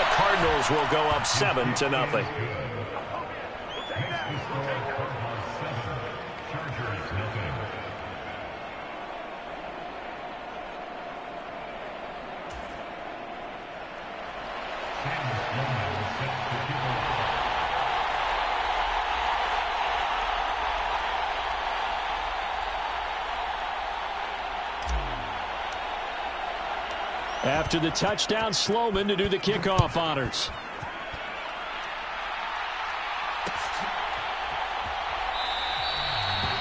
the Cardinals will go up 7-0. After the touchdown, Sloman to do the kickoff honors.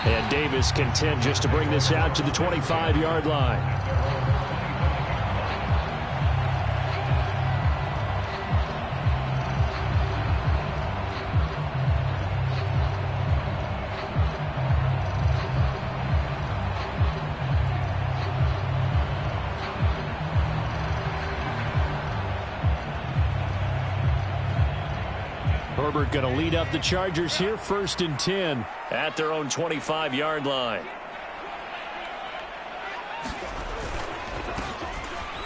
And Davis content just to bring this out to the 25-yard line. Herbert going to lead up the Chargers here, 1st and 10 at their own 25-yard line.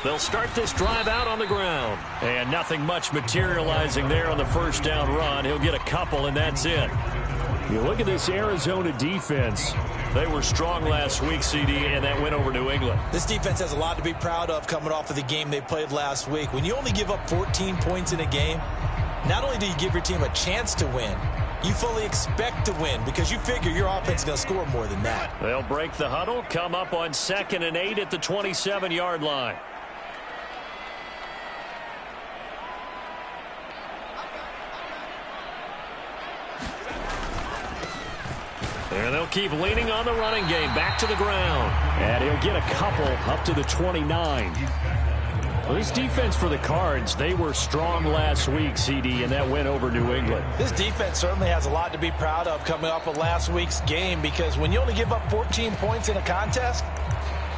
They'll start this drive out on the ground. And nothing much materializing there on the first down run. He'll get a couple, and that's it. You look at this Arizona defense. They were strong last week, CD, and that went over New England. This defense has a lot to be proud of coming off of the game they played last week. When you only give up 14 points in a game, not only do you give your team a chance to win, you fully expect to win because you figure your offense is going to score more than that. They'll break the huddle, come up on 2nd and 8 at the 27-yard line. And they'll keep leaning on the running game. Back to the ground. And he'll get a couple up to the 29. Well, this defense for the Cards, they were strong last week, CD, and that went over New England. This defense certainly has a lot to be proud of coming off of last week's game because when you only give up 14 points in a contest,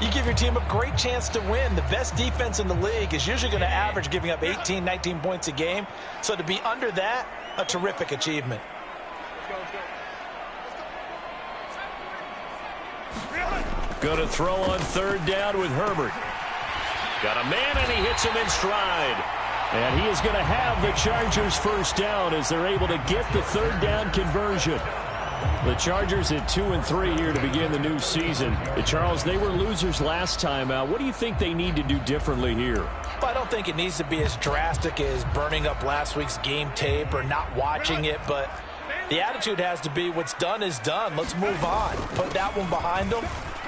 you give your team a great chance to win. The best defense in the league is usually going to average giving up 18, 19 points a game. So to be under that, a terrific achievement. Going to throw on 3rd down with Herbert. Got a man, and he hits him in stride. And he is going to have the Chargers 1st down as they're able to get the 3rd down conversion. The Chargers at 2-3 here to begin the new season. Charles, they were losers last time out. What do you think they need to do differently here? Well, I don't think it needs to be as drastic as burning up last week's game tape or not watching it, but the attitude has to be what's done is done. Let's move on. Put that one behind them,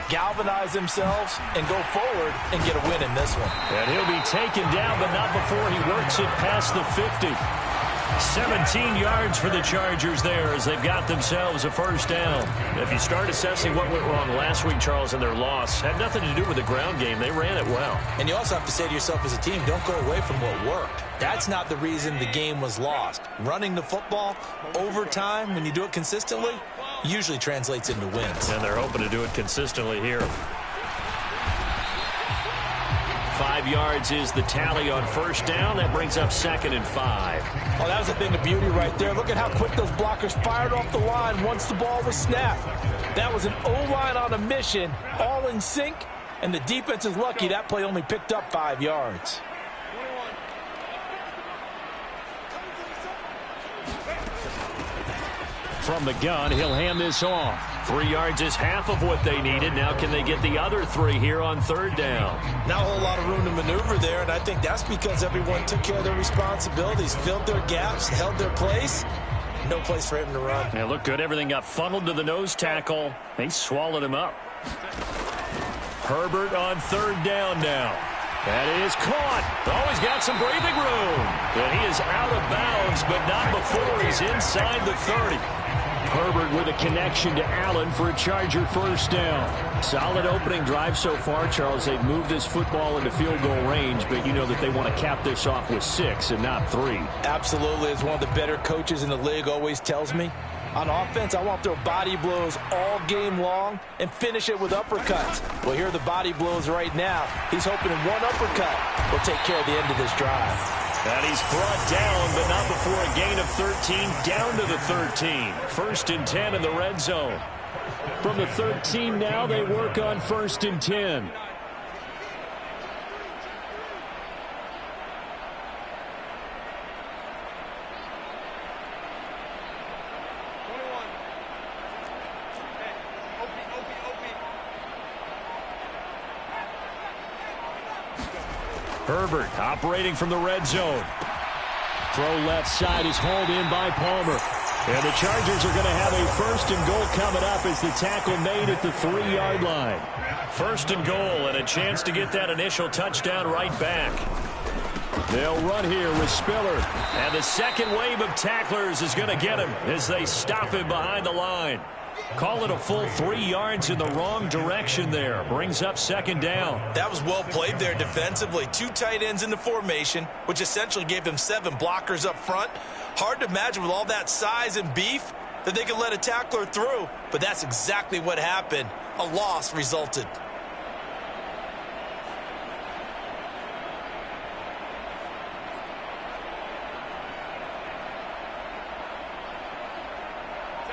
galvanize themselves, and go forward and get a win in this one. And he'll be taken down, but not before he works it past the 50. 17 yards for the Chargers there as they've got themselves a 1st down. If you start assessing what went wrong last week, Charles, in their loss, had nothing to do with the ground game. They ran it well. And you also have to say to yourself as a team, don't go away from what worked. That's not the reason the game was lost. Running the football over time, when you do it consistently, usually translates into wins. And they're hoping to do it consistently here. 5 yards is the tally on 1st down. That brings up 2nd and 5. Oh, that was a thing of beauty right there. Look at how quick those blockers fired off the line once the ball was snapped. That was an O-line on a mission, all in sync, and the defense is lucky that play only picked up 5 yards. From the gun, he'll hand this off. 3 yards is half of what they needed. Now can they get the other 3 here on 3rd down? Not a whole lot of room to maneuver there, and I think that's because everyone took care of their responsibilities, filled their gaps, held their place. No place for him to run. Yeah, looked good. Everything got funneled to the nose tackle. They swallowed him up. Herbert on 3rd down now. That is caught. Always got some breathing room. And he is out of bounds, but not before he's inside the 30. Herbert with a connection to Allen for a Charger 1st down. Solid opening drive so far, Charles. They've moved this football into field goal range, but you know that they want to cap this off with 6 and not 3. Absolutely. As one of the better coaches in the league always tells me, on offense, I want to throw body blows all game long and finish it with uppercuts. Well, here are the body blows right now. He's hoping one uppercut will take care of the end of this drive. And he's brought down, but not before a gain of 13, down to the 13. 1st and 10 in the red zone. From the 13 now, they work on 1st and 10. Herbert operating from the red zone. Throw left side is hauled in by Palmer. And the Chargers are going to have a 1st and goal coming up as the tackle made at the 3-yard line. 1st and goal and a chance to get that initial touchdown right back. They'll run here with Spiller. And the second wave of tacklers is going to get him as they stop him behind the line. Call it a full 3 yards in the wrong direction there. Brings up 2nd down. That was well played there defensively. 2 tight ends in the formation, which essentially gave them 7 blockers up front. Hard to imagine with all that size and beef that they could let a tackler through. But that's exactly what happened. A loss resulted.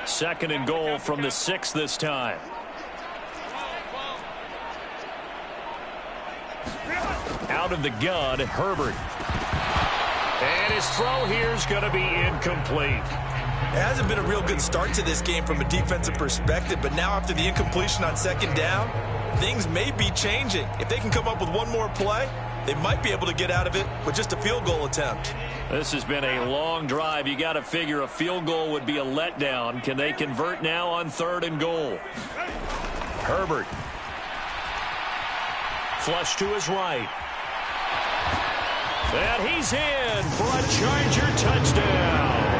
Second and goal from the 6 this time. Out of the gun, Herbert. And his throw here is going to be incomplete. It hasn't been a real good start to this game from a defensive perspective, but now after the incompletion on 2nd down, things may be changing. If they can come up with one more play, they might be able to get out of it with just a field goal attempt. This has been a long drive. You got to figure a field goal would be a letdown. Can they convert now on 3rd and goal? Herbert. Flush to his right. And he's in for a Charger touchdown.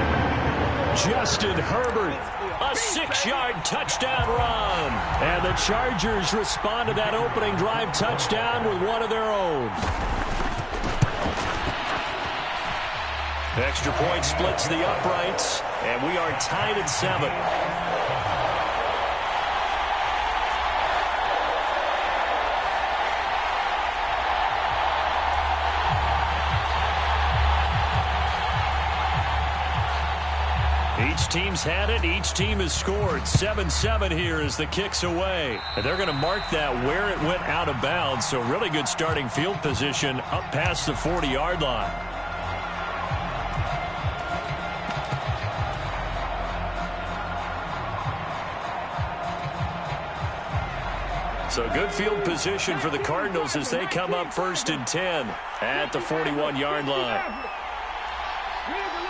Justin Herbert, a 6-yard touchdown run. And the Chargers respond to that opening drive touchdown with one of their own. Extra point splits the uprights, and we are tied at 7. Each team's had it. Each team has scored. 7-7 here as the kick's away. And they're going to mark that where it went out of bounds. So really good starting field position up past the 40-yard line. So good field position for the Cardinals as they come up 1st and 10 at the 41-yard line.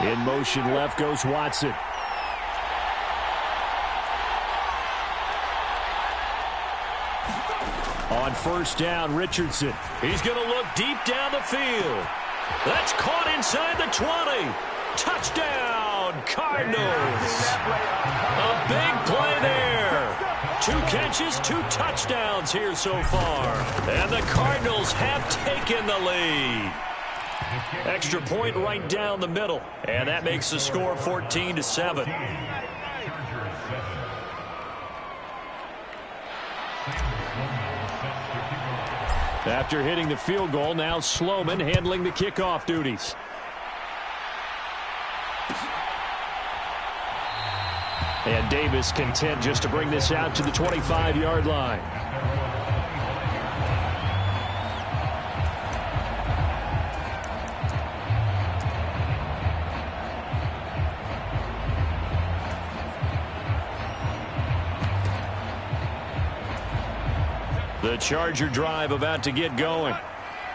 In motion left goes Watson. On 1st down, Richardson. He's going to look deep down the field. That's caught inside the 20. Touchdown, Cardinals. A big play there. 2 catches, 2 touchdowns here so far. And the Cardinals have taken the lead. Extra point right down the middle. And that makes the score 14-7. After hitting the field goal, now Sloman handling the kickoff duties. And Davis content just to bring this out to the 25-yard line. The Charger drive about to get going.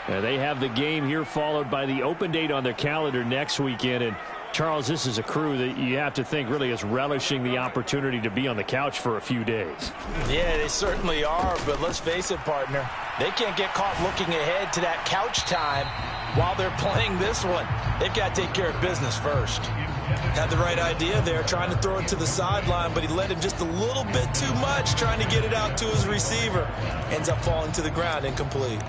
They have the game here followed by the open date on their calendar next weekend. And Charles, this is a crew that you have to think really is relishing the opportunity to be on the couch for a few days. Yeah, they certainly are, but let's face it, partner. They can't get caught looking ahead to that couch time while they're playing this one. They've got to take care of business first. Had the right idea there, trying to throw it to the sideline, but he let him just a little bit too much, trying to get it out to his receiver. Ends up falling to the ground, incomplete.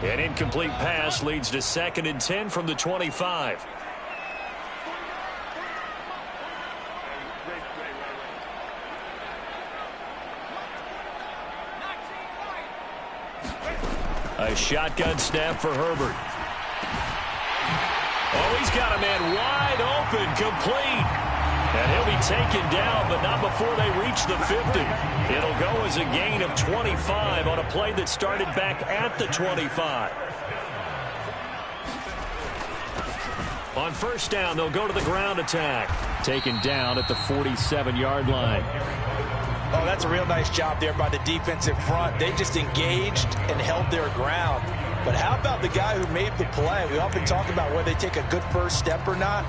An incomplete pass leads to 2nd and 10 from the 25. A shotgun snap for Herbert. Oh, he's got a man wide open, complete. And he'll be taken down, but not before they reach the 50. It'll go as a gain of 25 on a play that started back at the 25. On first down, they'll go to the ground attack. Taken down at the 47-yard line. Oh, that's a real nice job there by the defensive front. They just engaged and held their ground. But how about the guy who made the play? We often talk about whether they take a good first step or not.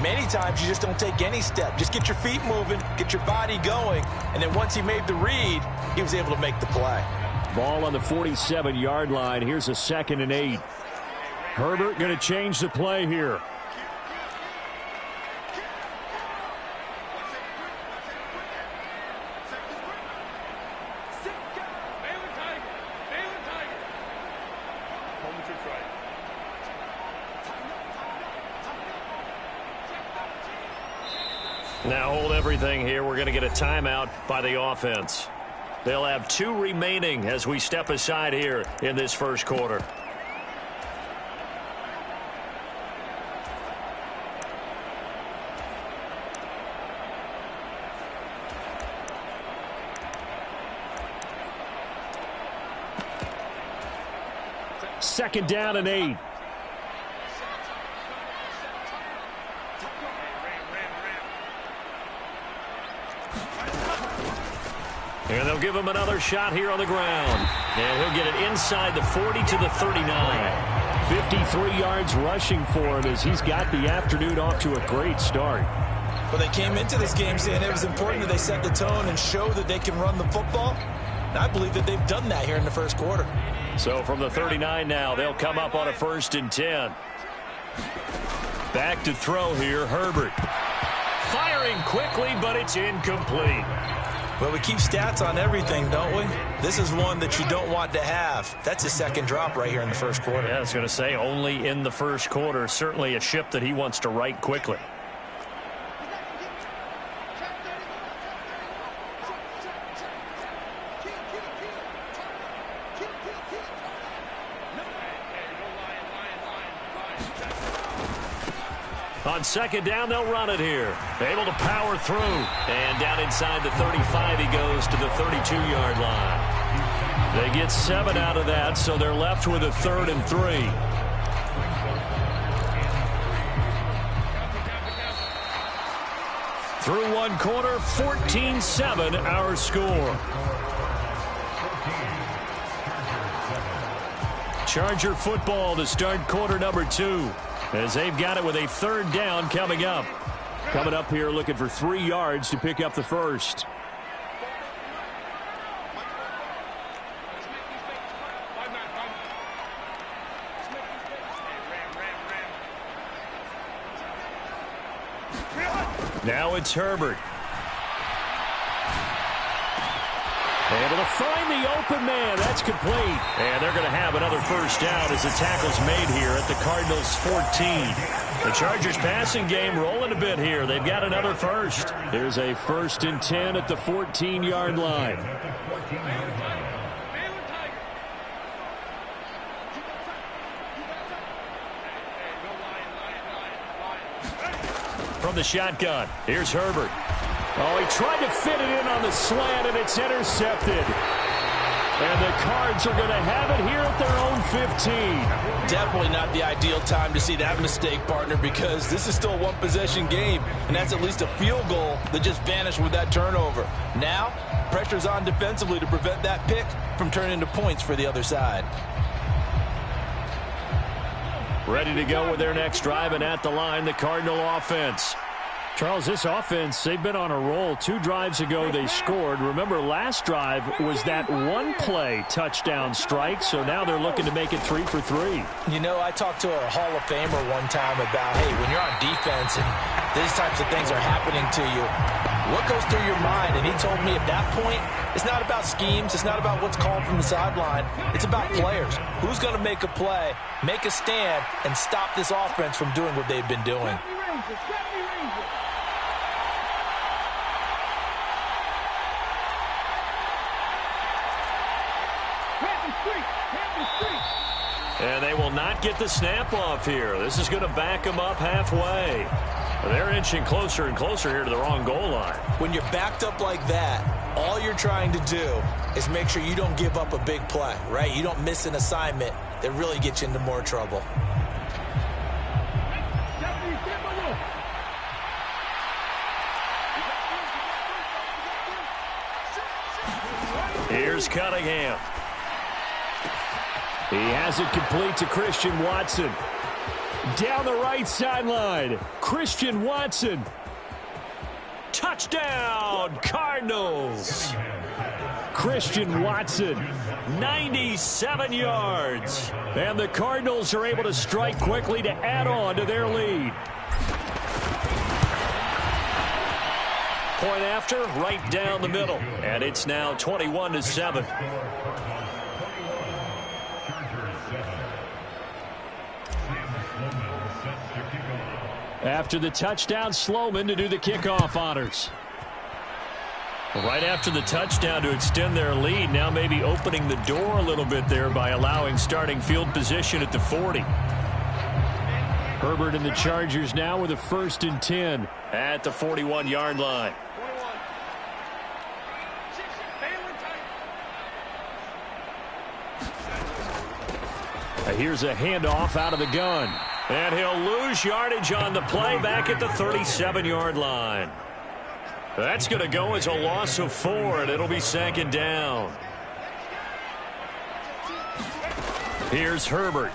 Many times you just don't take any step. Just get your feet moving, get your body going, and then once he made the read, he was able to make the play. Ball on the 47-yard line. Here's a 2nd and 8. Herbert going to change the play here. Now hold everything here. We're going to get a timeout by the offense. They'll have 2 remaining as we step aside here in this first quarter. Second down and 8. And they'll give him another shot here on the ground. And he'll get it inside the 40 to the 39. 53 yards rushing for him as he's got the afternoon off to a great start. Well, they came into this game saying it was important that they set the tone and show that they can run the football. And I believe that they've done that here in the first quarter. So from the 39 now, they'll come up on a 1st and 10. Back to throw here, Herbert. Firing quickly, but it's incomplete. Well, we keep stats on everything, don't we? This is one that you don't want to have. That's a 2nd drop right here in the first quarter. Yeah, I was going to say only in the first quarter. Certainly a ship that he wants to right quickly. On 2nd down, they'll run it here. Able to power through. And down inside the 35, he goes to the 32-yard line. They get 7 out of that, so they're left with a 3rd and 3. Through 1 quarter, 14-7 our score. Charger football to start quarter number 2. As they've got it with a 3rd down coming up. Coming up here looking for 3 yards to pick up the first. Now it's Herbert. Able to find the open man. That's complete. And they're going to have another first down as the tackle's made here at the Cardinals' 14. The Chargers passing game rolling a bit here. They've got another first. There's a 1st and 10 at the 14-yard line. From the shotgun, here's Herbert. Oh, he tried to fit it in on the slant, and it's intercepted. And the Cards are going to have it here at their own 15. Definitely not the ideal time to see that mistake, partner, because this is still a 1-possession game, and that's at least a field goal that just vanished with that turnover. Now, pressure's on defensively to prevent that pick from turning into points for the other side. Ready to go with their next drive, and at the line, the Cardinal offense. Charles, this offense, they've been on a roll. 2 drives ago, they scored. Remember, last drive was that 1-play touchdown strike, so now they're looking to make it 3 for 3. You know, I talked to a Hall of Famer one time about, hey, when you're on defense and these types of things are happening to you, what goes through your mind? And he told me at that point, it's not about schemes. It's not about what's called from the sideline. It's about players. Who's going to make a play, make a stand, and stop this offense from doing what they've been doing? And they will not get the snap off here. This is going to back them up halfway. They're inching closer and closer here to the wrong goal line. When you're backed up like that, all you're trying to do is make sure you don't give up a big play, right? You don't miss an assignment that really gets you into more trouble. Here's Cunningham. He has it complete to Christian Watson. Down the right sideline, Christian Watson. Touchdown, Cardinals. Christian Watson. 97 yards. And the Cardinals are able to strike quickly to add on to their lead. Point after, right down the middle. And it's now 21-7. After the touchdown, Sloman to do the kickoff honors. Right after the touchdown to extend their lead, now maybe opening the door a little bit there by allowing starting field position at the 40. Herbert and the Chargers now with a 1st and 10 at the 41-yard line. Here's a handoff out of the gun. And he'll lose yardage on the play back at the 37-yard line. That's going to go as a loss of 4, and it'll be 2nd down. Here's Herbert.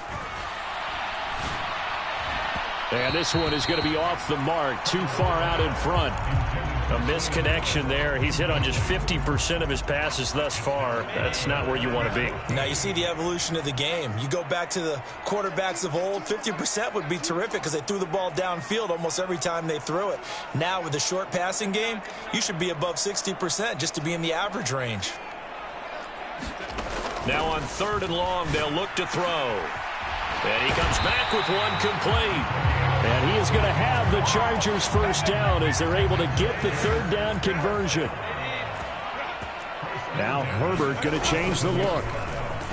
And this one is going to be off the mark, too far out in front. A misconnection there. He's hit on just 50% of his passes thus far. That's not where you want to be. Now you see the evolution of the game. You go back to the quarterbacks of old, 50% would be terrific because they threw the ball downfield almost every time they threw it. Now with the short passing game, you should be above 60% just to be in the average range. Now on 3rd and long, they'll look to throw. And he comes back with one complete. And he is going to have the Chargers 1st down as they're able to get the 3rd down conversion. Now Herbert going to change the look.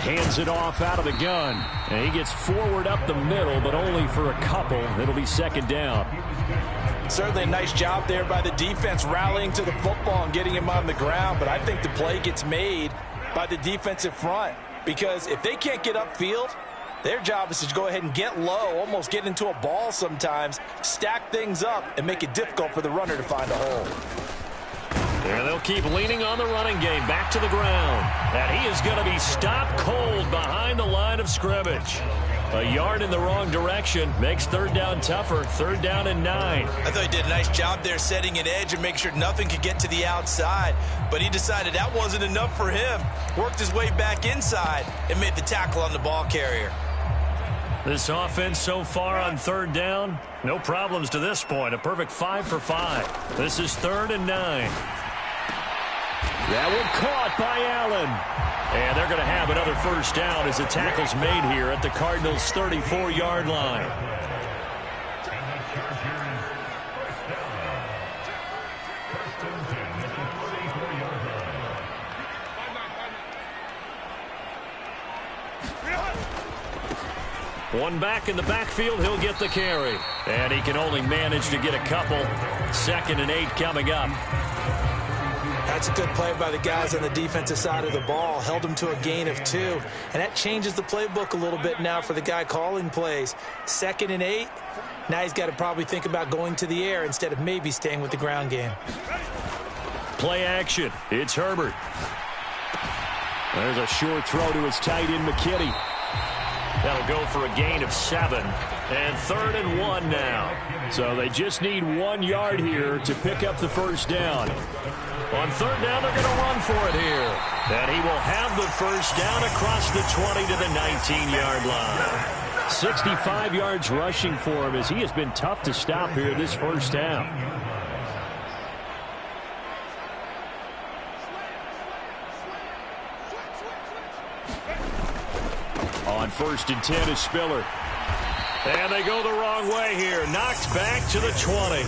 Hands it off out of the gun. And he gets forward up the middle, but only for a couple. It'll be 2nd down. Certainly a nice job there by the defense rallying to the football and getting him on the ground. But I think the play gets made by the defensive front. Because if they can't get upfield, their job is to go ahead and get low, almost get into a ball sometimes, stack things up, and make it difficult for the runner to find a hole. There they'll keep leaning on the running game back to the ground. And he is going to be stopped cold behind the line of scrimmage. A yard in the wrong direction makes 3rd down tougher. 3rd down and 9. I thought he did a nice job there setting an edge and making sure nothing could get to the outside. But he decided that wasn't enough for him. Worked his way back inside and made the tackle on the ball carrier. This offense so far on 3rd down, no problems to this point. A perfect 5 for 5. This is 3rd and 9. That one caught by Allen. And they're going to have another 1st down as the tackle's made here at the Cardinals' 34-yard line. One back in the backfield, he'll get the carry. And he can only manage to get a couple. 2nd and 8 coming up. That's a good play by the guys on the defensive side of the ball. Held him to a gain of 2. And that changes the playbook a little bit now for the guy calling plays. 2nd and 8. Now he's got to probably think about going to the air instead of maybe staying with the ground game. Play action. It's Herbert. There's a short throw to his tight end, McKinney. That'll go for a gain of 7. And 3rd and 1 now. So they just need 1 yard here to pick up the 1st down. On 3rd down, they're going to run for it here. And he will have the 1st down across the 20 to the 19-yard line. 65 yards rushing for him as he has been tough to stop here this 1st half. On 1st and 10 is Spiller. And they go the wrong way here. Knocked back to the 20.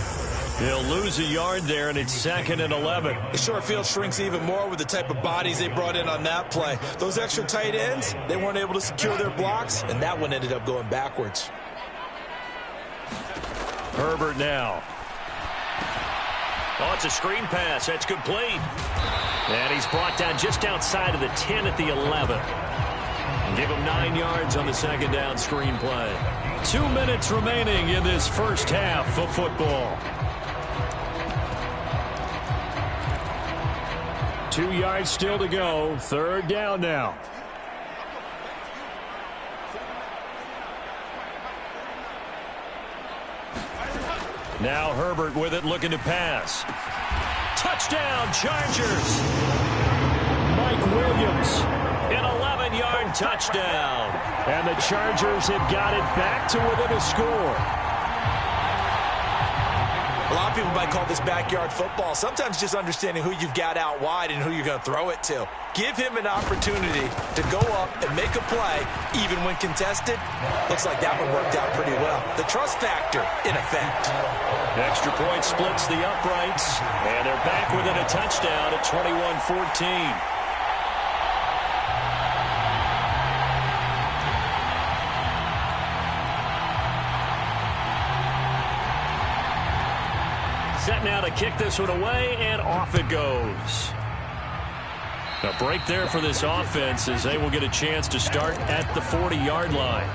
They'll lose a yard there, and it's 2nd and 11. The short field shrinks even more with the type of bodies they brought in on that play. Those extra tight ends, they weren't able to secure their blocks, and that one ended up going backwards. Herbert now. Oh, it's a screen pass. That's complete. And he's brought down just outside of the 10 at the 11. Give him 9 yards on the 2nd down screen play. 2 minutes remaining in this 1st half of football. 2 yards still to go. 3rd down now. Now Herbert with it, looking to pass. Touchdown, Chargers. Mike Williams, an 11-yard touchdown. And the Chargers have got it back to within a score. A lot of people might call this backyard football. Sometimes just understanding who you've got out wide and who you're going to throw it to. Give him an opportunity to go up and make a play, even when contested. Looks like that one worked out pretty well. The trust factor in effect. Extra point splits the uprights, and they're back within a touchdown at 21-14. Set now to kick this one away, and off it goes. A break there for this offense as they will get a chance to start at the 40-yard line.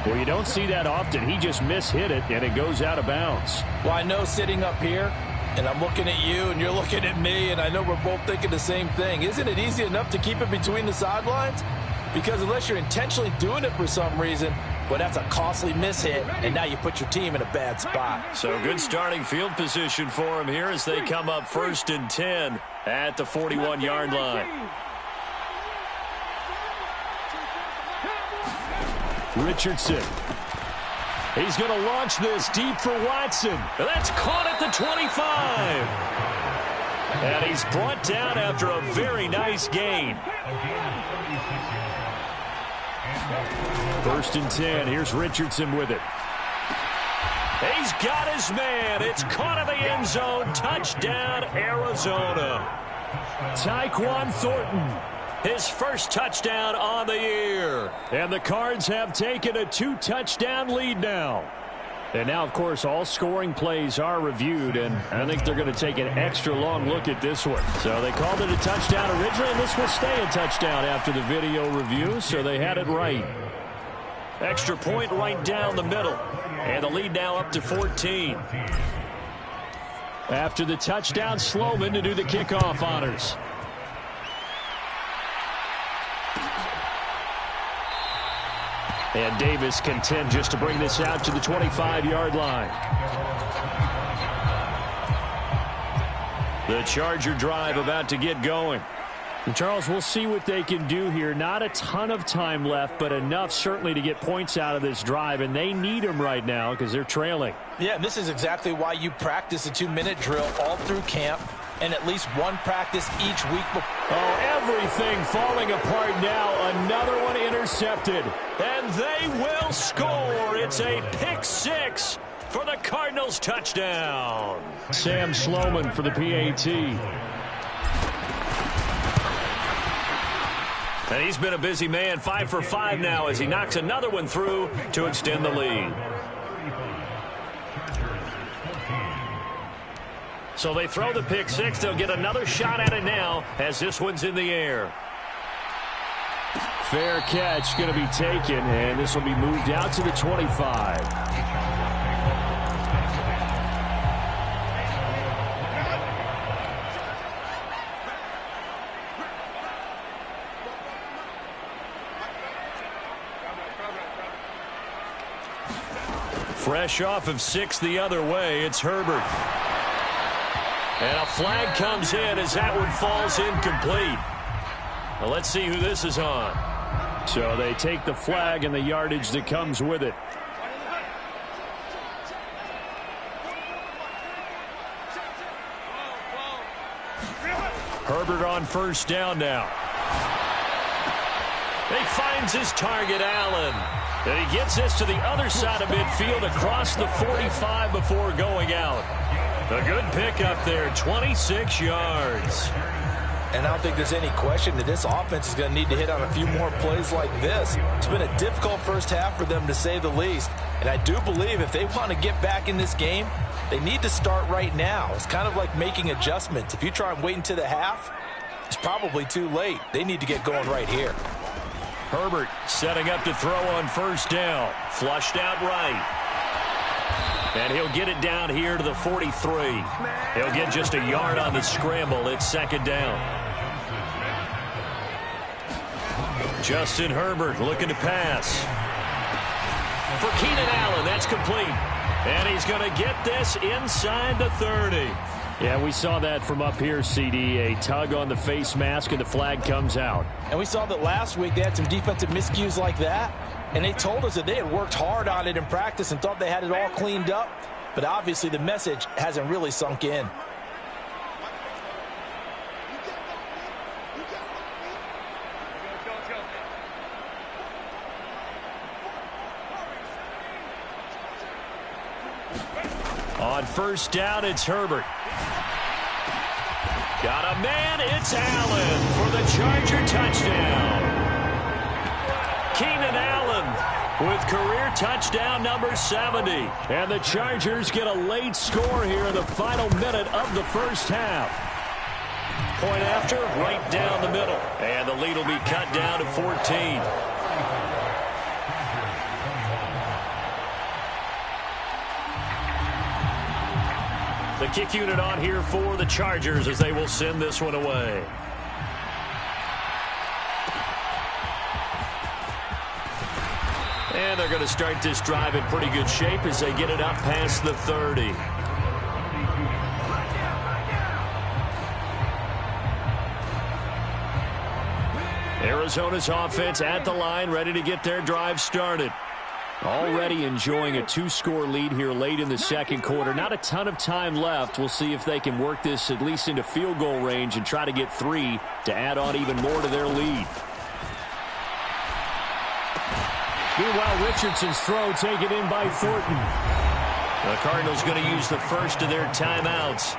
Well, you don't see that often. He just mishit it, and it goes out of bounds. Well, I know sitting up here, and I'm looking at you, and you're looking at me, and I know we're both thinking the same thing. Isn't it easy enough to keep it between the sidelines? Because unless you're intentionally doing it for some reason, well, that's a costly mishit, and now you put your team in a bad spot. So good starting field position for him here as they come up 1st and 10 at the 41-yard line. Richardson. He's going to launch this deep for Watson. That's caught at the 25. And he's brought down after a very nice gain. 1st and 10. Here's Richardson with it. He's got his man. It's caught in the end zone. Touchdown, Arizona. Tyquan Thornton, his first touchdown on the year. And the Cards have taken a 2-touchdown lead now. And now, of course, all scoring plays are reviewed, and I think they're going to take an extra long look at this one. So they called it a touchdown originally, and this will stay a touchdown after the video review, so they had it right. Extra point right down the middle, and the lead now up to 14. After the touchdown, Sloman to do the kickoff honors. And Davis content just to bring this out to the 25-yard line. The Charger drive about to get going. And Charles, we'll see what they can do here. Not a ton of time left, but enough certainly to get points out of this drive, and they need them right now because they're trailing. Yeah, and this is exactly why you practice a 2-minute drill all through camp and at least one practice each week. Oh, everything falling apart now. Another one intercepted. And they will score. It's a pick six for the Cardinals touchdown. Sam Sloman for the PAT. And he's been a busy man, 5 for 5 now as he knocks another one through to extend the lead. So they throw the pick six. They'll get another shot at it now as this one's in the air. Fair catch going to be taken, and this will be moved out to the 25. Fresh off of 6 the other way, it's Herbert. And a flag comes in as that one falls incomplete. Well, let's see who this is on. So they take the flag and the yardage that comes with it. Herbert on first down now. He finds his target, Allen. And he gets this to the other side of midfield across the 45 before going out. A good pickup there, 26 yards. And I don't think there's any question that this offense is going to need to hit on a few more plays like this. It's been a difficult first half for them, to say the least. And I do believe if they want to get back in this game, they need to start right now. It's kind of like making adjustments. If you try and wait until the half, it's probably too late. They need to get going right here. Herbert setting up to throw on first down. Flushed out right. And he'll get it down here to the 43. He'll get just a yard on the scramble. It's second down. Justin Herbert looking to pass. For Keenan Allen, that's complete. And he's going to get this inside the 30. Yeah, we saw that from up here, CD. A tug on the face mask, and the flag comes out. And we saw that last week they had some defensive miscues like that. And they told us that they had worked hard on it in practice and thought they had it all cleaned up. But obviously the message hasn't really sunk in. On first down, it's Herbert. Got a man, it's Allen for the Charger touchdown. Keenan Allen with career touchdown number 70. And the Chargers get a late score here in the final minute of the first half. Point after, right down the middle. And the lead will be cut down to 14. The kick unit on here for the Chargers as they will send this one away. And they're going to start this drive in pretty good shape as they get it up past the 30. Arizona's offense at the line, ready to get their drive started. Already enjoying a two-score lead here late in the second quarter. Not a ton of time left. We'll see if they can work this at least into field goal range and try to get 3 to add on even more to their lead. Meanwhile, Richardson's throw taken in by Thornton. The Cardinals going to use the first of their timeouts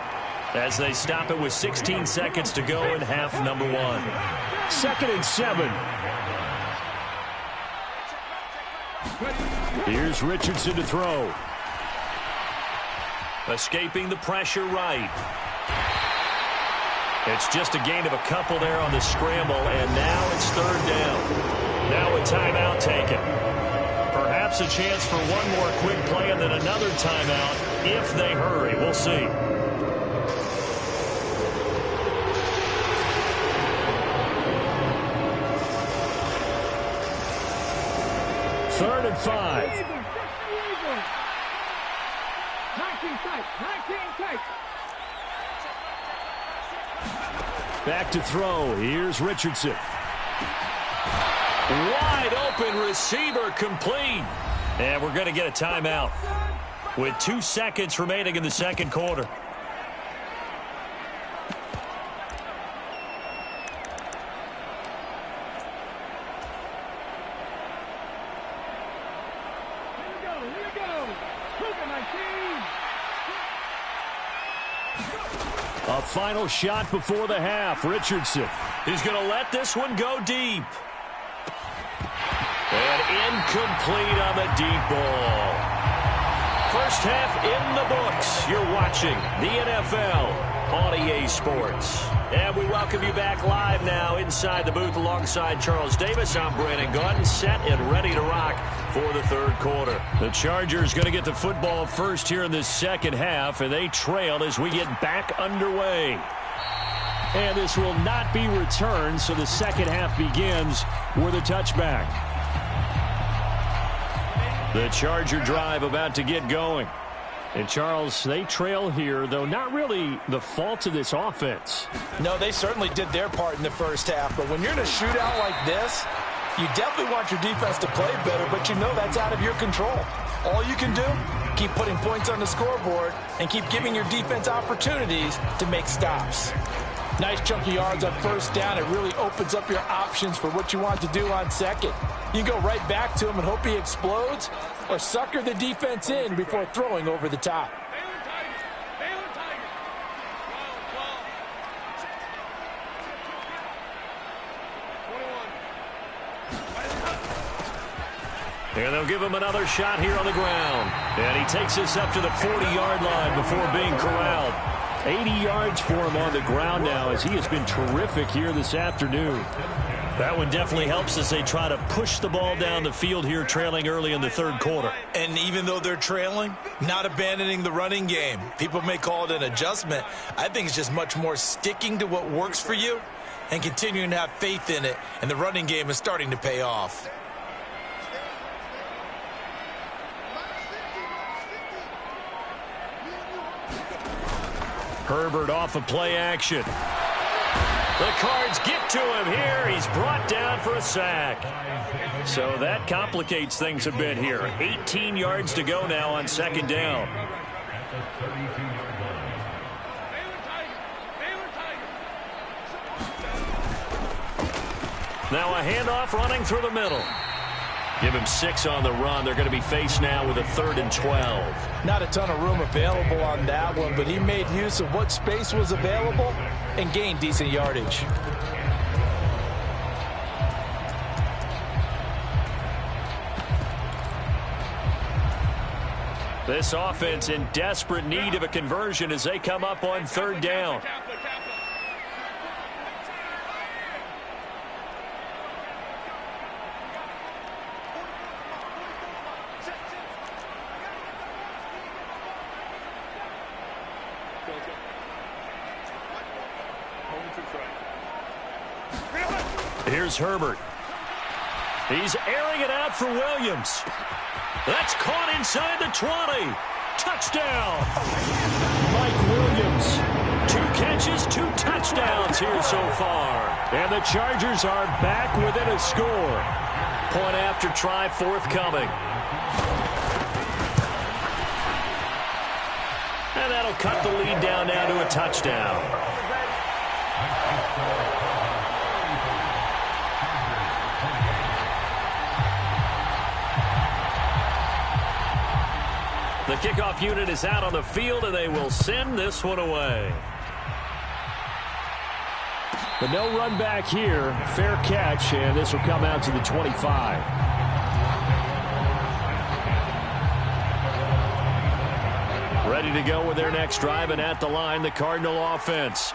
as they stop it with 16 seconds to go in half number 1. 2nd and 7. Here's Richardson to throw. Escaping the pressure right. It's just a gain of a couple there on the scramble, and now it's 3rd down. Now a timeout taken. Perhaps a chance for one more quick play and then another timeout if they hurry. We'll see. Third and 5. Back to throw. Here's Richardson. Wide open receiver complete. And we're going to get a timeout with 2 seconds remaining in the second quarter. A final shot before the half. Richardson. He's going to let this one go deep. And incomplete on the deep ball. First half in the books. You're watching the NFL on EA Sports. And we welcome you back live now inside the booth alongside Charles Davis. I'm Brandon Gaudin, set and ready to rock for the third quarter. The Chargers going to get the football first here in this second half, and they trail as we get back underway. And this will not be returned, so the second half begins with a touchback. The Charger drive about to get going. And, Charles, they trail here, though not really the fault of this offense. No, they certainly did their part in the first half. But when you're in a shootout like this, you definitely want your defense to play better, but you know that's out of your control. All you can do, keep putting points on the scoreboard and keep giving your defense opportunities to make stops. Nice chunk of yards on first down. It really opens up your options for what you want to do on second. You can go right back to him and hope he explodes, or sucker the defense in before throwing over the top. And they'll give him another shot here on the ground. And he takes us up to the 40-yard line before being corralled. 80 yards for him on the ground now as he has been terrific here this afternoon. That one definitely helps as they try to push the ball down the field here, trailing early in the third quarter. And even though they're trailing, not abandoning the running game. People may call it an adjustment. I think it's just much more sticking to what works for you and continuing to have faith in it, and the running game is starting to pay off. Herbert off of play action. The Cards get to him here. He's brought down for a sack. So that complicates things a bit here. 18 yards to go now on second down. Now a handoff running through the middle. Give him 6 on the run. They're going to be faced now with a 3rd and 12. Not a ton of room available on that one, but he made use of what space was available and gained decent yardage. This offense in desperate need of a conversion as they come up on 3rd down. Here's Herbert. He's airing it out for Williams. That's caught inside the 20. Touchdown. Mike Williams. 2 catches, 2 touchdowns here so far. And the Chargers are back within a score. Point after try forthcoming. And that'll cut the lead down now to a touchdown. The kickoff unit is out on the field, and they will send this one away. The no run back here. Fair catch, and this will come out to the 25. Ready to go with their next drive, and at the line, the Cardinal offense.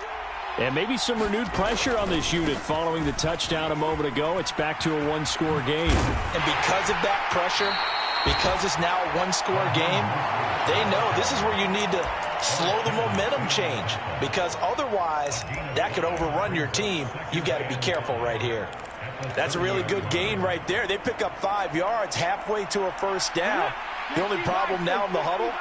And maybe some renewed pressure on this unit following the touchdown a moment ago. It's back to a 1-score game. And because of that pressure, because it's now a 1-score game, they know this is where you need to slow the momentum change, because otherwise that could overrun your team. You've got to be careful right here. That's a really good gain right there. They pick up 5 yards halfway to a 1st down. The only problem now in the huddle,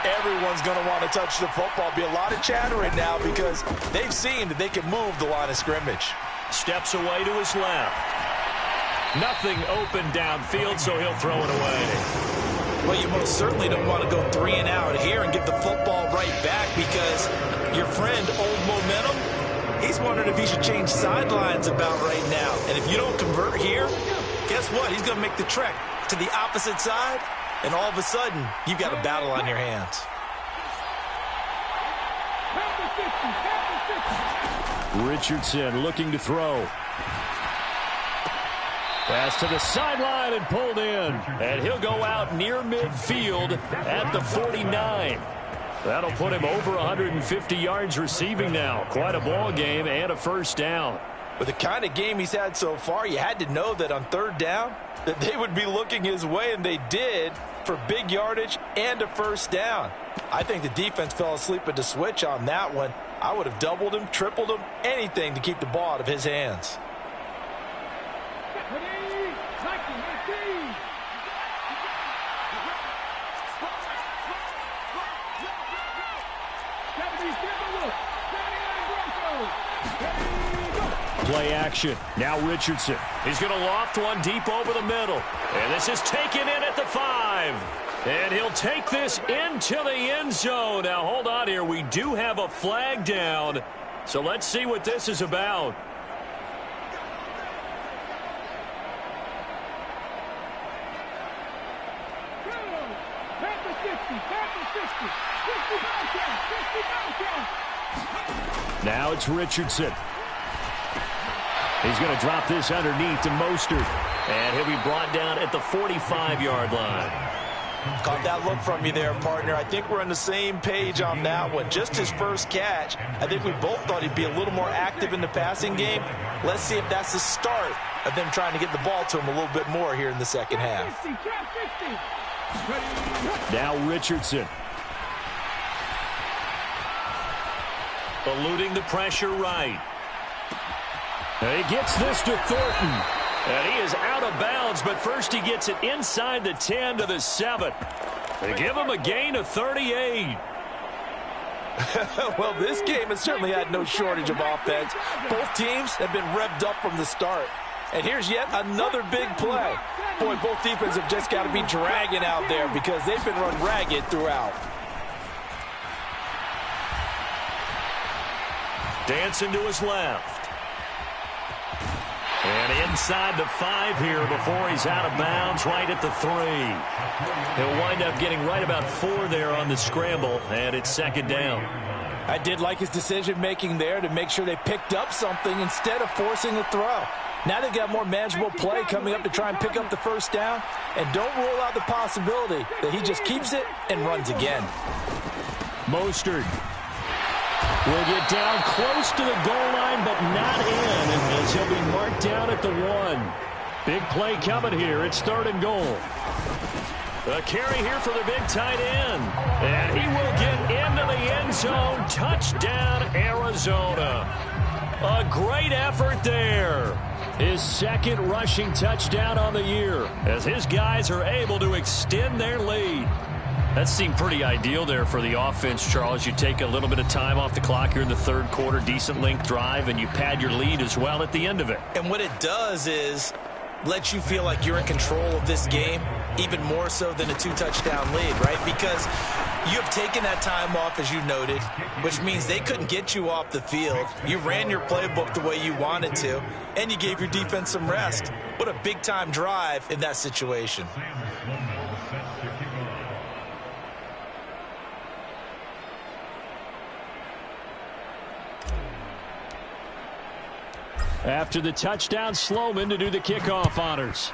everyone's going to want to touch the football. Be a lot of chattering now because they've seen that they can move the line of scrimmage. Steps away to his left. Nothing open downfield, so he'll throw it away. Well, you most certainly don't want to go 3 and out here and give the football right back, because your friend, Old Momentum, he's wondering if he should change sidelines about right now. And if you don't convert here, guess what? He's going to make the trek to the opposite side, and all of a sudden, you've got a battle on your hands. Richardson looking to throw. Pass to the sideline and pulled in. And he'll go out near midfield at the 49. That'll put him over 150 yards receiving now. Quite a ball game and a 1st down. With the kind of game he's had so far, you had to know that on 3rd down that they would be looking his way, and they did, for big yardage and a 1st down. I think the defense fell asleep at the switch on that one. I would have doubled him, tripled him, anything to keep the ball out of his hands. Play action. Now Richardson. He's going to loft one deep over the middle. And this is taken in at the 5. And he'll take this into the end zone. Now, hold on here. We do have a flag down. So let's see what this is about. Now it's Richardson. He's going to drop this underneath to Mostert. And he'll be brought down at the 45-yard line. Caught that look from you there, partner. I think we're on the same page on that one. Just his first catch. I think we both thought he'd be a little more active in the passing game. Let's see if that's the start of them trying to get the ball to him a little bit more here in the second half. Now Richardson. Eluding the pressure right. He gets this to Thornton. And he is out of bounds, but first he gets it inside the 10 to the 7. They give him a gain of 38. Well, this game has certainly had no shortage of offense. Both teams have been revved up from the start. And here's yet another big play. Boy, both defenses have just got to be dragging out there because they've been run ragged throughout. Dancing to his left. And inside the 5 here before he's out of bounds, right at the 3. He'll wind up getting right about 4 there on the scramble, and it's second down. I did like his decision-making there to make sure they picked up something instead of forcing a throw. Now they've got more manageable play coming up to try and pick up the first down, and don't rule out the possibility that he just keeps it and runs again. Mostert will get down close to the goal line, but not in, as he'll be marked down at the 1. Big play coming here. It's 3rd and goal. A carry here for the big tight end. And he will get into the end zone. Touchdown, Arizona. A great effort there. His 2nd rushing touchdown on the year, as his guys are able to extend their lead. That seemed pretty ideal there for the offense, Charles. You take a little bit of time off the clock here in the 3rd quarter, decent length drive, and you pad your lead as well at the end of it. And what it does is let you feel like you're in control of this game, even more so than a 2-touchdown lead, right? Because you have taken that time off, as you noted, which means they couldn't get you off the field. You ran your playbook the way you wanted to, and you gave your defense some rest. What a big-time drive in that situation. After the touchdown, Sloman to do the kickoff honors.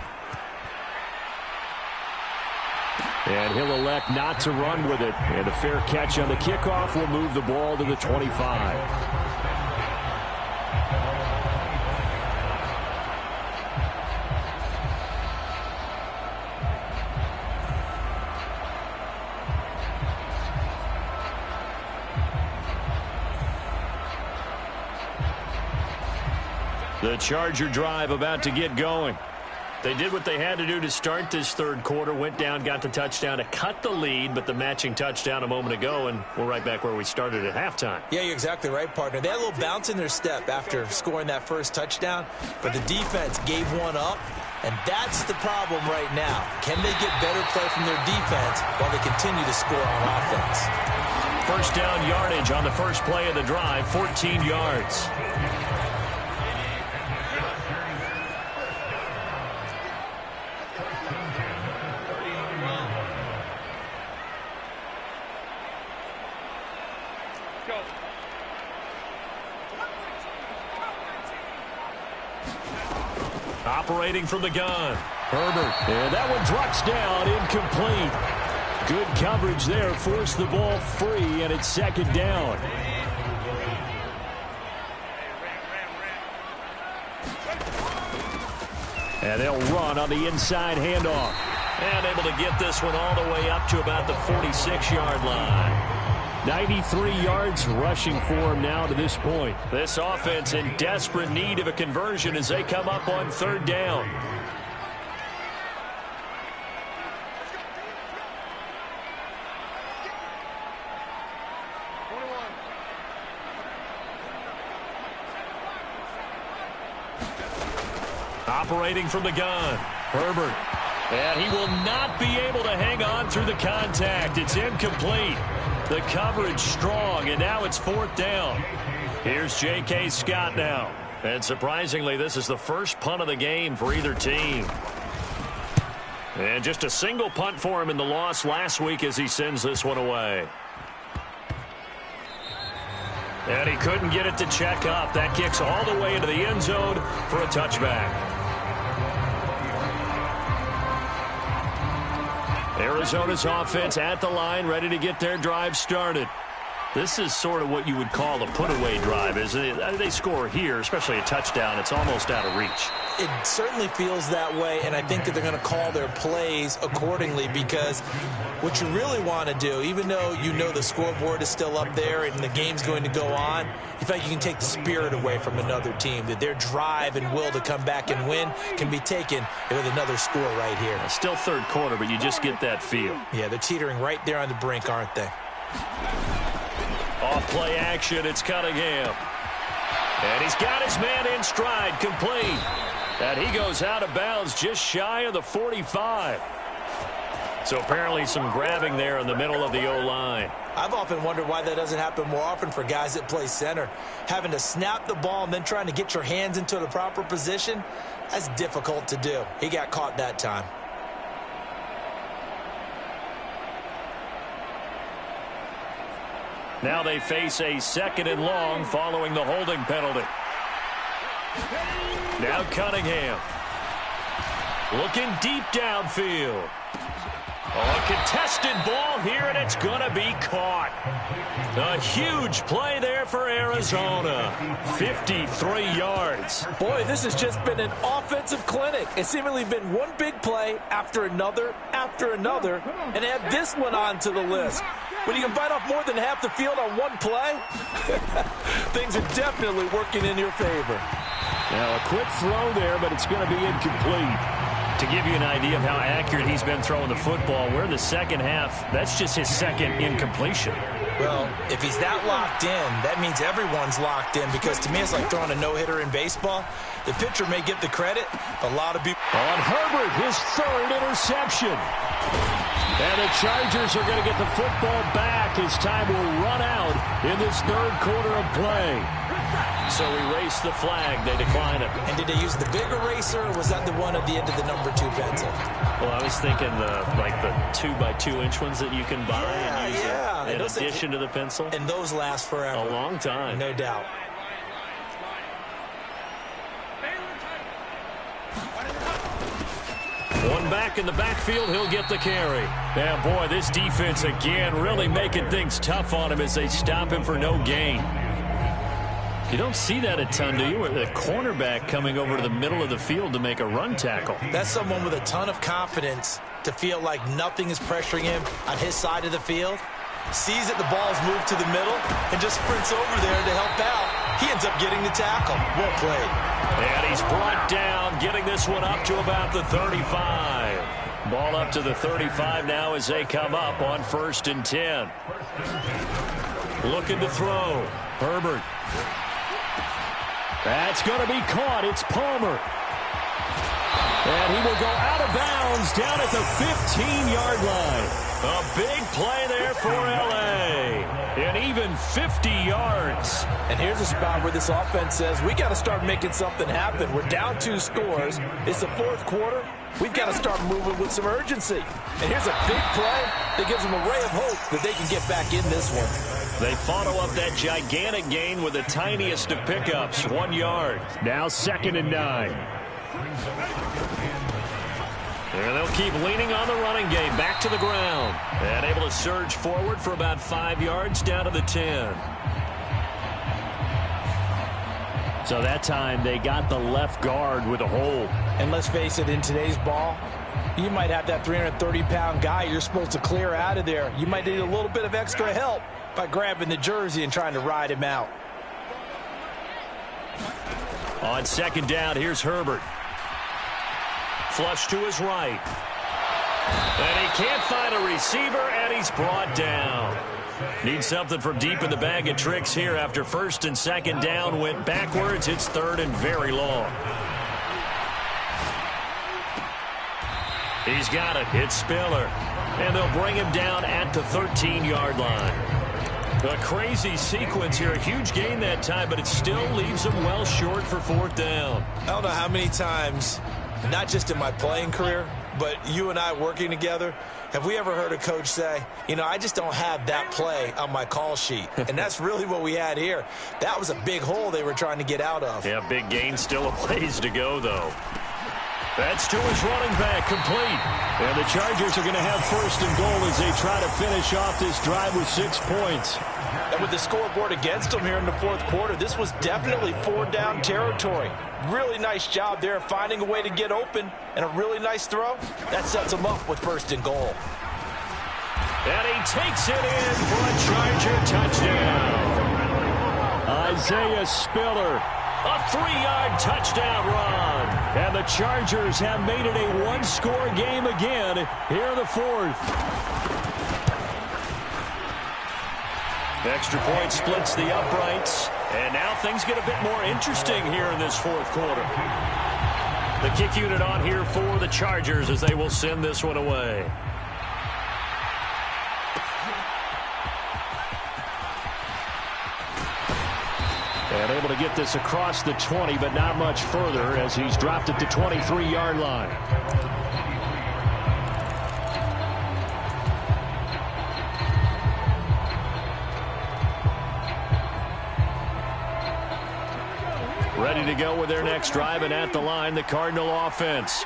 And he'll elect not to run with it. And a fair catch on the kickoff will move the ball to the 25. The Charger drive about to get going. They did what they had to do to start this 3rd quarter, went down, got the touchdown to cut the lead, but the matching touchdown a moment ago, and we're right back where we started at halftime. Yeah, you're exactly right, partner. They had a little bounce in their step after scoring that first touchdown, but the defense gave one up, and that's the problem right now. Can they get better play from their defense while they continue to score on offense? First down yardage on the first play of the drive, 14 yards. Operating from the gun, Herbert. And that one drops down, incomplete. Good coverage there, forced the ball free, and it's 2nd down. And they'll run on the inside handoff. And able to get this one all the way up to about the 46-yard line. 93 yards rushing for him now to this point. This offense in desperate need of a conversion as they come up on 3rd down. Operating from the gun, Herbert. And he will not be able to hang on through the contact. It's incomplete. The coverage strong, and now it's 4th down. Here's J.K. Scott now. And surprisingly, this is the first punt of the game for either team. And just a single punt for him in the loss last week as he sends this one away. And he couldn't get it to check up. That kicks all the way into the end zone for a touchback. Arizona's offense at the line, ready to get their drive started. This is sort of what you would call a put-away drive. They score here, especially a touchdown, it's almost out of reach. It certainly feels that way, and I think that they're going to call their plays accordingly, because what you really want to do, even though you know the scoreboard is still up there and the game's going to go on, you feel like you can take the spirit away from another team, that their drive and will to come back and win can be taken with another score right here. Still third quarter, but you just get that feel. Yeah, they're teetering right there on the brink, aren't they? Off play action, it's Cunningham. And he's got his man in stride, complete. And he goes out of bounds just shy of the 45. So apparently some grabbing there in the middle of the O-line. I've often wondered why that doesn't happen more often for guys that play center. Having to snap the ball and then trying to get your hands into the proper position, that's difficult to do. He got caught that time. Now they face a 2nd and long following the holding penalty. Now Cunningham. Looking deep downfield. A contested ball here, and it's going to be caught. A huge play there for Arizona. 53 yards. Boy, this has just been an offensive clinic. It's seemingly been one big play after another, and add this one onto the list. When you can bite off more than half the field on one play, things are definitely working in your favor. Now a quick throw there, but it's going to be incomplete. To give you an idea of how accurate he's been throwing the football, we're in the second half. That's just his second incompletion. Well, if he's that locked in, that means everyone's locked in, because to me it's like throwing a no-hitter in baseball. The pitcher may get the credit. A lot of people... On Herbert, his 3rd interception. And the Chargers are going to get the football back as time will run out in this 3rd quarter of play. So erase the flag. They decline it. And did they use the big eraser, or was that the one at the end of the number 2 pencil? Well, I was thinking the 2x2-inch ones that you can buy and use in addition to the pencil. And those last forever. A long time. No doubt. One back in the backfield, he'll get the carry. Yeah, boy, this defense again really making things tough on him as they stop him for no gain. You don't see that a ton, do you? A cornerback coming over to the middle of the field to make a run tackle. That's someone with a ton of confidence to feel like nothing is pressuring him on his side of the field. Sees that the ball's moved to the middle and just sprints over there to help out. He ends up getting the tackle. Well played. And he's brought down, getting this one up to about the 35. Ball up to the 35 now as they come up on 1st and 10. Looking to throw. Herbert. That's going to be caught. It's Palmer. And he will go out of bounds down at the 15-yard line. A big play there for L.A. And even 50 yards. And here's a spot where this offense says, we got to start making something happen. We're down 2 scores. It's the 4th quarter. We've got to start moving with some urgency. And here's a big play that gives them a ray of hope that they can get back in this one. They follow up that gigantic gain with the tiniest of pickups, 1 yard. Now 2nd and 9. And they'll keep leaning on the running game, back to the ground. And able to surge forward for about 5 yards down to the 10. So that time they got the left guard with a hold. And let's face it, in today's ball, you might have that 330-pound guy you're supposed to clear out of there. You might need a little bit of extra help by grabbing the jersey and trying to ride him out. On 2nd down, here's Herbert. Flush to his right. And he can't find a receiver, and he's brought down. Needs something from deep in the bag of tricks here after 1st and 2nd down went backwards. It's 3rd and very long. He's got it. It's Spiller. And they'll bring him down at the 13-yard line. A crazy sequence here. A huge gain that time, but it still leaves him well short for 4th down. I don't know how many times, not just in my playing career, but you and I working together, have we ever heard a coach say, you know, I just don't have that play on my call sheet. And that's really what we had here. That was a big hole they were trying to get out of. Yeah, big gain, still a ways to go, though. That's to his running back, complete. And the Chargers are going to have 1st and goal as they try to finish off this drive with 6 points. And with the scoreboard against them here in the fourth quarter, this was definitely 4-down territory. Really nice job there finding a way to get open, and a really nice throw. That sets them up with first and goal. And he takes it in for a Charger touchdown. Isaiah Spiller. A 3-yard touchdown run. And the Chargers have made it a one-score game again here in the fourth. Extra point splits the uprights. And now things get a bit more interesting here in this fourth quarter. The kick unit on here for the Chargers as they will send this one away. And able to get this across the 20, but not much further as he's dropped it to 23-yard line. Ready to go with their next drive, and at the line, the Cardinal offense.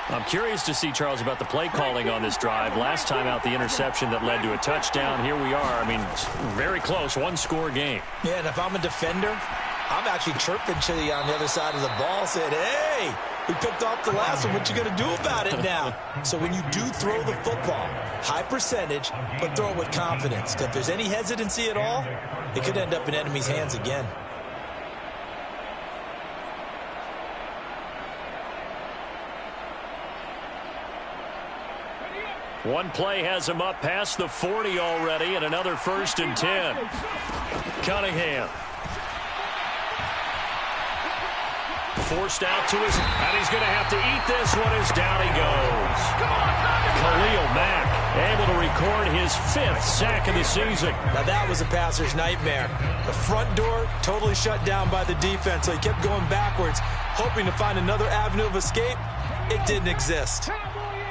I'm curious to see, Charles, about the play calling on this drive. Last time out, the interception that led to a touchdown. Here we are. I mean, very close, one-score game. Yeah, and if I'm a defender, I'm actually chirping Chili on the other side of the ball, saying, hey, we picked off the last one. What you going to do about it now? So when you do throw the football, high percentage, but throw it with confidence. If there's any hesitancy at all, it could end up in enemy's hands again. One play has him up past the 40 already, and another 1st and 10. Cunningham. Forced out to his, and he's going to have to eat this one as down he goes. Khalil Mack able to record his 5th sack of the season. Now that was a passer's nightmare. The front door totally shut down by the defense, so he kept going backwards, hoping to find another avenue of escape. It didn't exist.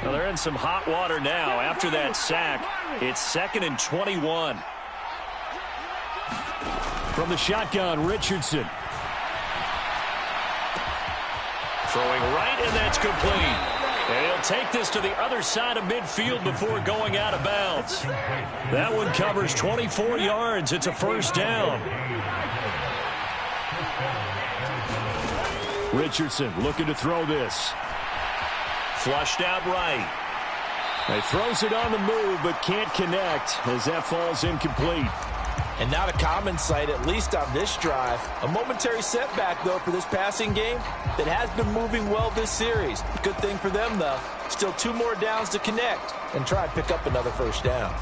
Well, they're in some hot water now. After that sack, it's 2nd and 21. From the shotgun, Richardson. Throwing right, and that's complete. And he'll take this to the other side of midfield before going out of bounds. That one covers 24 yards. It's a 1st down. Richardson looking to throw this. Flushed out right. He throws it on the move, but can't connect as that falls incomplete. And not a common sight, at least on this drive. A momentary setback, though, for this passing game that has been moving well this series. Good thing for them, though. Still 2 more downs to connect and try and pick up another 1st down.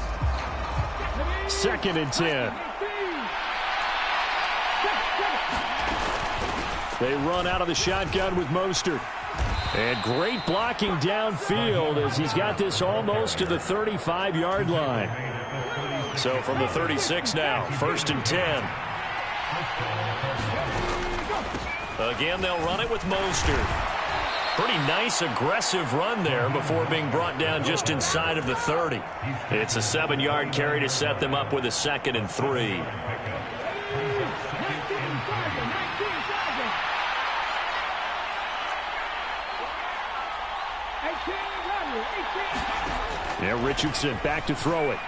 2nd and 10. They run out of the shotgun with Mostert. And great blocking downfield as he's got this almost to the 35-yard line. So from the 36 now, 1st and 10. Again, they'll run it with Mostert. Pretty nice, aggressive run there before being brought down just inside of the 30. It's a 7-yard carry to set them up with a 2nd and 3. Yeah, Richardson back to throw it.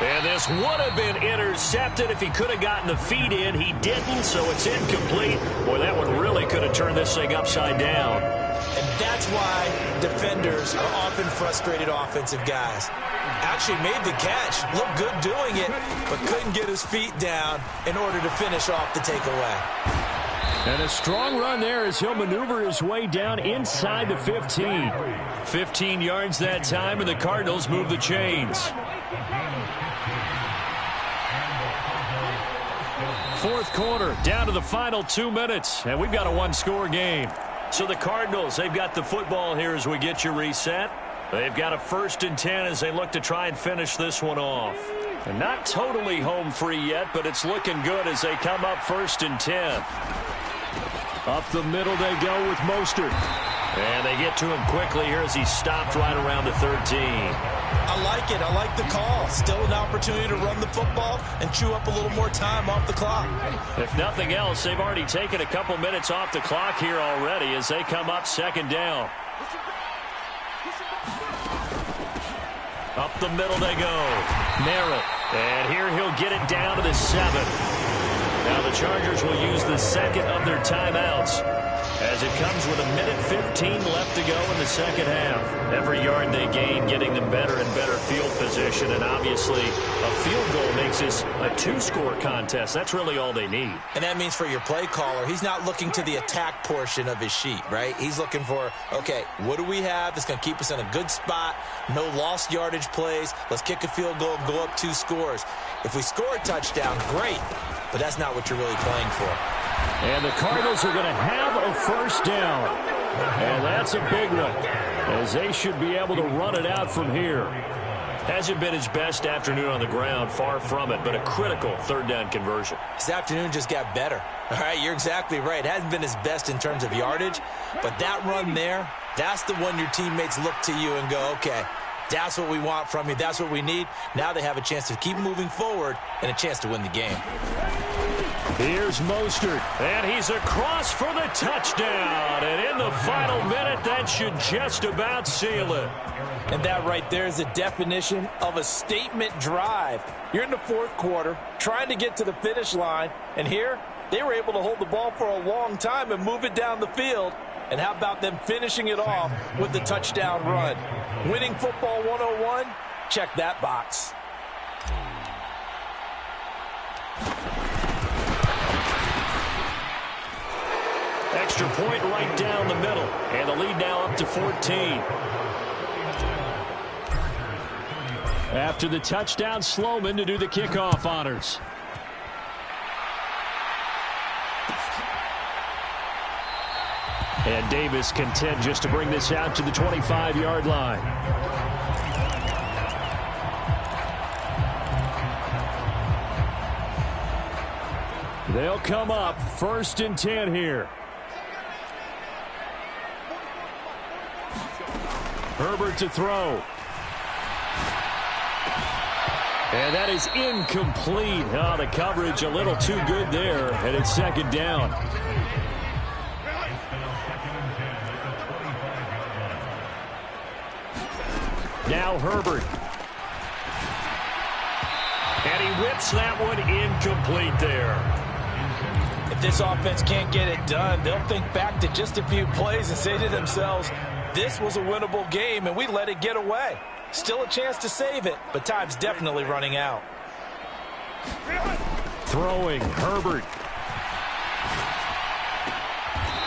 And this would have been intercepted if he could have gotten the feet in. He didn't, so it's incomplete. Boy, that one really could have turned this thing upside down. And that's why defenders are often frustrated offensive guys. Actually made the catch, looked good doing it, but couldn't get his feet down in order to finish off the takeaway. And a strong run there as he'll maneuver his way down inside the 15. 15 yards that time, and the Cardinals move the chains. 4th quarter, down to the final 2 minutes, and we've got a one-score game. So the Cardinals, they've got the football here as we get you reset. They've got a 1st and 10 as they look to try and finish this one off. And not totally home free yet, but it's looking good as they come up 1st and 10. Up the middle they go with Mostert. And they get to him quickly here as he's stopped right around the 13. I like it. I like the call. Still an opportunity to run the football and chew up a little more time off the clock. If nothing else, they've already taken a couple minutes off the clock here already as they come up 2nd down. Up the middle they go. Merritt And here he'll get it down to the 7. Now the Chargers will use the second of their timeouts as it comes with 1:15 left to go in the second half. Every yard they gain getting them better and better field position, and obviously a field goal makes this a 2-score contest. That's really all they need. And that means for your play caller, he's not looking to the attack portion of his sheet, right? He's looking for, okay, what do we have that's going to keep us in a good spot? No lost yardage plays. Let's kick a field goal and go up 2 scores. If we score a touchdown, great, but that's not what you're really playing for. And the Cardinals are going to have a first down. And that's a big one, as they should be able to run it out from here. Hasn't been his best afternoon on the ground, far from it, but a critical third down conversion. This afternoon just got better. All right, you're exactly right. It hasn't been his best in terms of yardage, but that run there, that's the one your teammates look to you and go, okay, that's what we want from you. That's what we need. Now they have a chance to keep moving forward and a chance to win the game. Here's Mostert. And he's across for the touchdown. And in the final minute, that should just about seal it. And that right there is the definition of a statement drive. You're in the fourth quarter, trying to get to the finish line. And here, they were able to hold the ball for a long time and move it down the field. And how about them finishing it off with the touchdown run? Winning football 101? Check that box. Extra point right down the middle. And the lead now up to 14. After the touchdown, Sloman to do the kickoff honors. And Davis content just to bring this out to the 25-yard line. They'll come up 1st and 10 here. Herbert to throw. And that is incomplete. Oh, the coverage a little too good there, and it's 2nd down. Now Herbert. And he whips that one incomplete there. If this offense can't get it done, they'll think back to just a few plays and say to themselves, this was a winnable game, and we let it get away. Still a chance to save it, but time's definitely running out. Throwing, Herbert.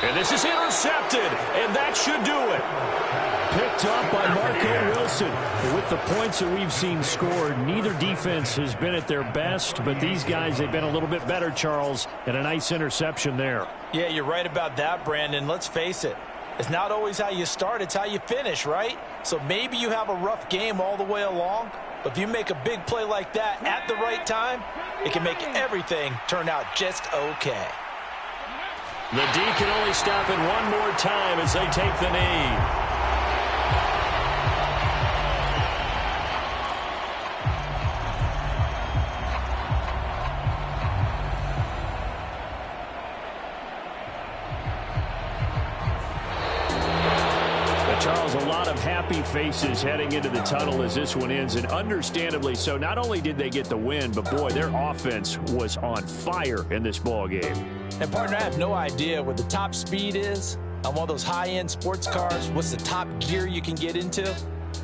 And this is intercepted, and that should do it. Picked up by Marco Wilson. With the points that we've seen scored, neither defense has been at their best, but these guys, they've been a little bit better, Charles, and a nice interception there. Yeah, you're right about that, Brandon. Let's face it. It's not always how you start, it's how you finish, right? So maybe you have a rough game all the way along, but if you make a big play like that at the right time, it can make everything turn out just okay. The D can only stop it one more time as they take the knee. Charles, a lot of happy faces heading into the tunnel as this one ends, and understandably so. Not only did they get the win, but boy, their offense was on fire in this ball game. And partner, I have no idea what the top speed is on one of those high-end sports cars. What's the top gear you can get into?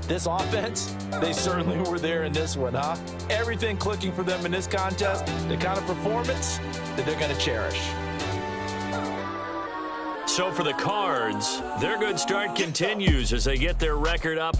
This offense, they certainly were there in this one, huh? Everything clicking for them in this contest, the kind of performance that they're going to cherish. So for the Cards, their good start continues as they get their record up